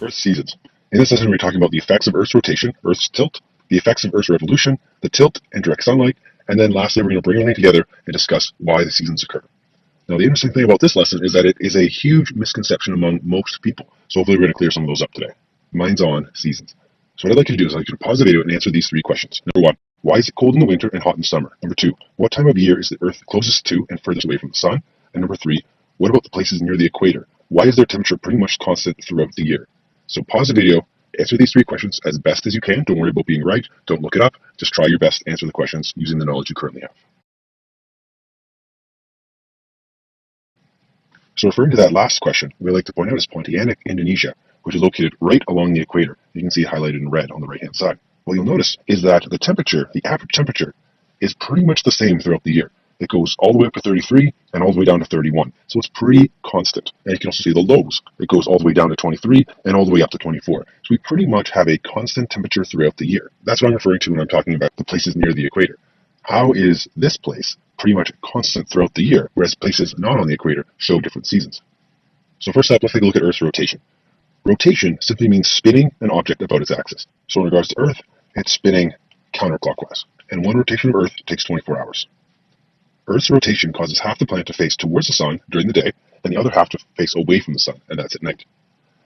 Earth seasons. In this lesson, we're talking about the effects of Earth's rotation, Earth's tilt, the effects of Earth's revolution, the tilt and direct sunlight, and then lastly, we're going to bring everything together and discuss why the seasons occur. Now, the interesting thing about this lesson is that it is a huge misconception among most people. So hopefully we're going to clear some of those up today. Mine's on seasons. So what I'd like you to do is I'd like you to pause the video and answer these three questions. Number one, why is it cold in the winter and hot in the summer? Number two, what time of year is the Earth closest to and furthest away from the sun? And number three, what about the places near the equator? Why is their temperature pretty much constant throughout the year? So pause the video, answer these three questions as best as you can. Don't worry about being right. Don't look it up. Just try your best to answer the questions using the knowledge you currently have. So referring to that last question, we like to point out is Pontianak, Indonesia, which is located right along the equator. You can see it highlighted in red on the right-hand side. What you'll notice is that the temperature, the average temperature, is pretty much the same throughout the year. It goes all the way up to 33 and all the way down to 31. So it's pretty constant. And you can also see the lows. It goes all the way down to 23 and all the way up to 24. So we pretty much have a constant temperature throughout the year. That's what I'm referring to when I'm talking about the places near the equator. How is this place pretty much constant throughout the year, whereas places not on the equator show different seasons? So first up, let's take a look at Earth's rotation. Rotation simply means spinning an object about its axis. So in regards to Earth, it's spinning counterclockwise. And one rotation of Earth takes 24 hours. Earth's rotation causes half the planet to face towards the sun during the day, and the other half to face away from the sun, and that's at night.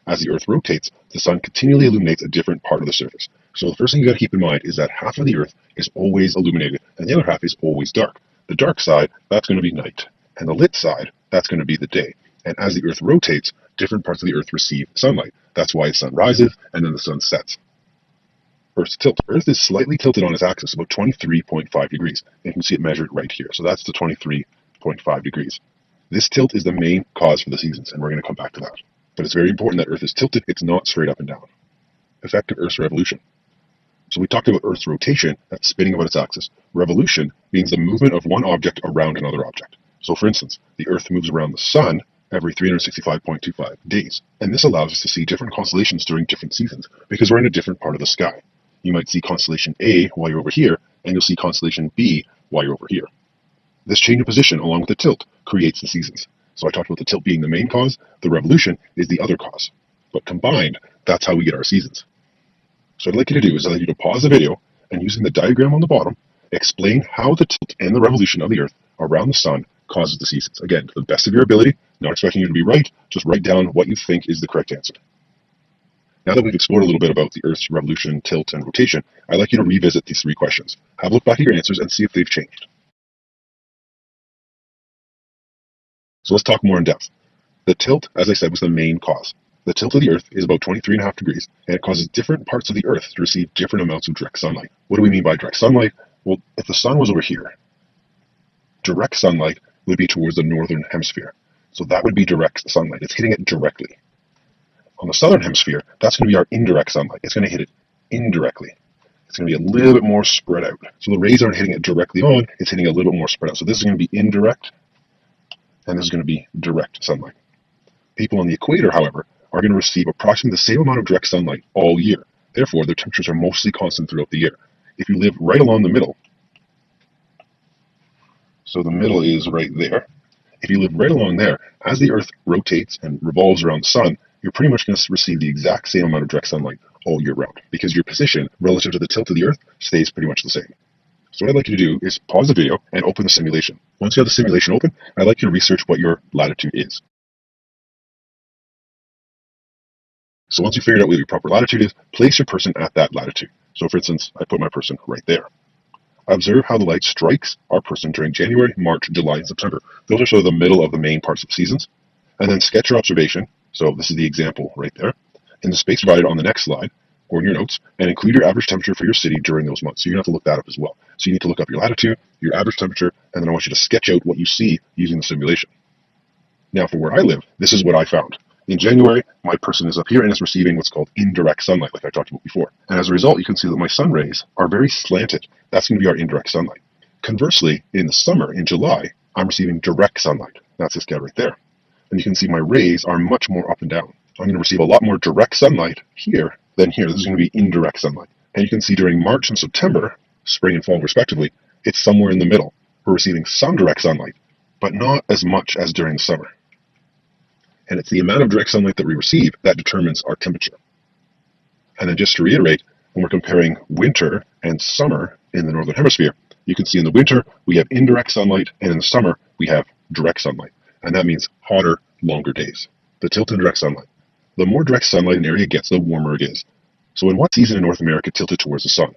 As the Earth rotates, the sun continually illuminates a different part of the surface. So the first thing you got to keep in mind is that half of the Earth is always illuminated, and the other half is always dark. The dark side, that's going to be night, and the lit side, that's going to be the day. And as the Earth rotates, different parts of the Earth receive sunlight. That's why the sun rises, and then the sun sets. Earth's tilt. Earth is slightly tilted on its axis, about 23.5 degrees. And you can see it measured right here. So that's the 23.5 degrees. This tilt is the main cause for the seasons, and we're going to come back to that. But it's very important that Earth is tilted. It's not straight up and down. Effect of Earth's revolution. So we talked about Earth's rotation, that's spinning about its axis. Revolution means the movement of one object around another object. So for instance, the Earth moves around the sun every 365.25 days. And this allows us to see different constellations during different seasons because we're in a different part of the sky. You might see constellation A while you're over here, and you'll see constellation B while you're over here. This change of position along with the tilt creates the seasons. So I talked about the tilt being the main cause, the revolution is the other cause. But combined, that's how we get our seasons. So what I'd like you to do is I'd like you to pause the video and using the diagram on the bottom, explain how the tilt and the revolution of the Earth around the sun causes the seasons. Again, to the best of your ability, not expecting you to be right, just write down what you think is the correct answer. Now that we've explored a little bit about the Earth's revolution, tilt, and rotation, I'd like you to revisit these three questions. Have a look back at your answers and see if they've changed. So let's talk more in depth. The tilt, as I said, was the main cause. The tilt of the Earth is about 23.5 degrees, and it causes different parts of the Earth to receive different amounts of direct sunlight. What do we mean by direct sunlight? Well, if the sun was over here, direct sunlight would be towards the northern hemisphere. So that would be direct sunlight. It's hitting it directly. On the southern hemisphere, that's going to be our indirect sunlight. It's going to hit it indirectly. It's going to be a little bit more spread out. So the rays aren't hitting it directly on, it's hitting a little bit more spread out. So this is going to be indirect, and this is going to be direct sunlight. People on the equator, however, are going to receive approximately the same amount of direct sunlight all year. Therefore, their temperatures are mostly constant throughout the year. If you live right along the middle, so the middle is right there. If you live right along there, as the Earth rotates and revolves around the sun, you're pretty much going to receive the exact same amount of direct sunlight all year round because your position relative to the tilt of the Earth stays pretty much the same. So what I'd like you to do is pause the video and open the simulation. Once you have the simulation open, I'd like you to research what your latitude is. So once you figured out what your proper latitude is, place your person at that latitude. So for instance, I put my person right there. Observe how the light strikes our person during January, March, July, and September. Those are sort of the middle of the main parts of the seasons. And then sketch your observation. So this is the example right there. In the space provided on the next slide, or in your notes, and include your average temperature for your city during those months. So you're going to have to look that up as well. So you need to look up your latitude, your average temperature, and then I want you to sketch out what you see using the simulation. Now for where I live, this is what I found. In January, my person is up here and is receiving what's called indirect sunlight, like I talked about before. And as a result, you can see that my sun rays are very slanted. That's going to be our indirect sunlight. Conversely, in the summer, in July, I'm receiving direct sunlight. That's this guy right there. And you can see my rays are much more up and down. I'm going to receive a lot more direct sunlight here than here. This is going to be indirect sunlight. And you can see during March and September, spring and fall respectively, it's somewhere in the middle. We're receiving some direct sunlight, but not as much as during the summer. And it's the amount of direct sunlight that we receive that determines our temperature. And then just to reiterate, when we're comparing winter and summer in the Northern Hemisphere, you can see in the winter we have indirect sunlight, and in the summer we have direct sunlight. And that means hotter, longer days. The tilt in direct sunlight. The more direct sunlight an area gets, the warmer it is. So in what season in North America tilted towards the sun?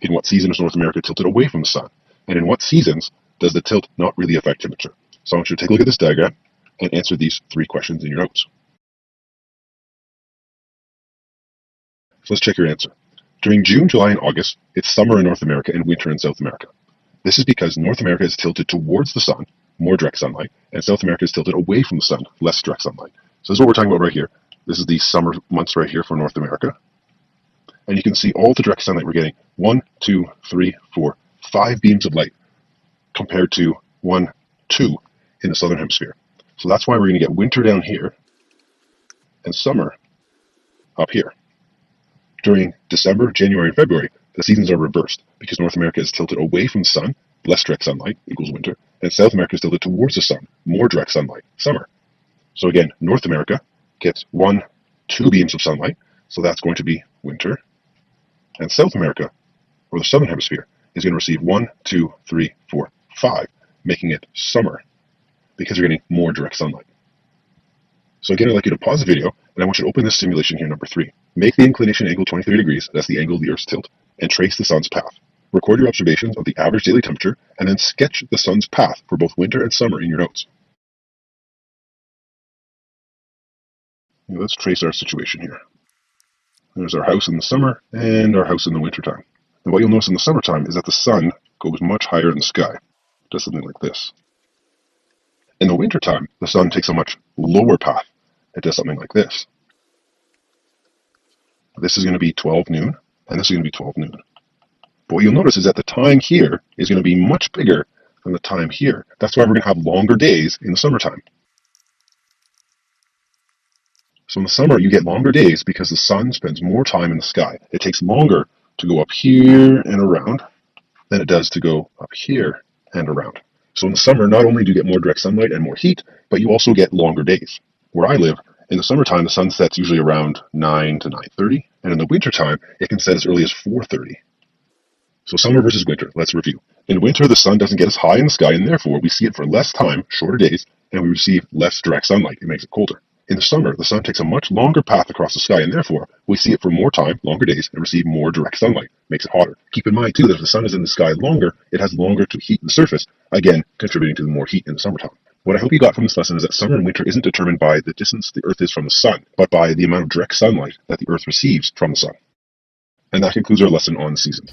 In what season is North America tilted away from the sun? And in what seasons does the tilt not really affect temperature? So I want you to take a look at this diagram and answer these 3 questions in your notes. So let's check your answer. During June, July, and August, it's summer in North America and winter in South America. This is because North America is tilted towards the sun, more direct sunlight, and South America is tilted away from the sun, less direct sunlight. So this is what we're talking about right here. This is the summer months right here for North America. And you can see all the direct sunlight we're getting. 1, 2, 3, 4, 5 beams of light compared to 1, 2 in the Southern Hemisphere. So that's why we're going to get winter down here and summer up here. During December, January, and February, the seasons are reversed because North America is tilted away from the sun, less direct sunlight equals winter, and South America is tilted towards the sun, more direct sunlight, summer. So again, North America gets 1, 2 beams of sunlight, so that's going to be winter, and South America, or the Southern Hemisphere, is going to receive 1, 2, 3, 4, 5, making it summer because you're getting more direct sunlight. So again, I'd like you to pause the video, and I want you to open this simulation here, number 3. Make the inclination angle 23 degrees, that's the angle of the Earth's tilt, and trace the sun's path. Record your observations of the average daily temperature, and then sketch the sun's path for both winter and summer in your notes. Now let's trace our situation here. There's our house in the summer and our house in the winter time. And what you'll notice in the summertime is that the sun goes much higher in the sky. It does something like this. In the wintertime, the sun takes a much lower path. It does something like this. This is going to be 12 noon, and this is going to be 12 noon. But what you'll notice is that the time here is going to be much bigger than the time here. That's why we're going to have longer days in the summertime. So in the summer, you get longer days because the sun spends more time in the sky. It takes longer to go up here and around than it does to go up here and around. So in the summer, not only do you get more direct sunlight and more heat, but you also get longer days. Where I live, in the summertime, the sun sets usually around 9 to 9:30, and in the wintertime, it can set as early as 4:30. So summer versus winter, let's review. In winter, the sun doesn't get as high in the sky, and therefore we see it for less time, shorter days, and we receive less direct sunlight. It makes it colder. In the summer, the sun takes a much longer path across the sky, and therefore we see it for more time, longer days, and receive more direct sunlight. Makes it hotter. Keep in mind, too, that if the sun is in the sky longer, it has longer to heat the surface, again, contributing to the more heat in the summertime. What I hope you got from this lesson is that summer and winter isn't determined by the distance the Earth is from the sun, but by the amount of direct sunlight that the Earth receives from the sun. And that concludes our lesson on seasons.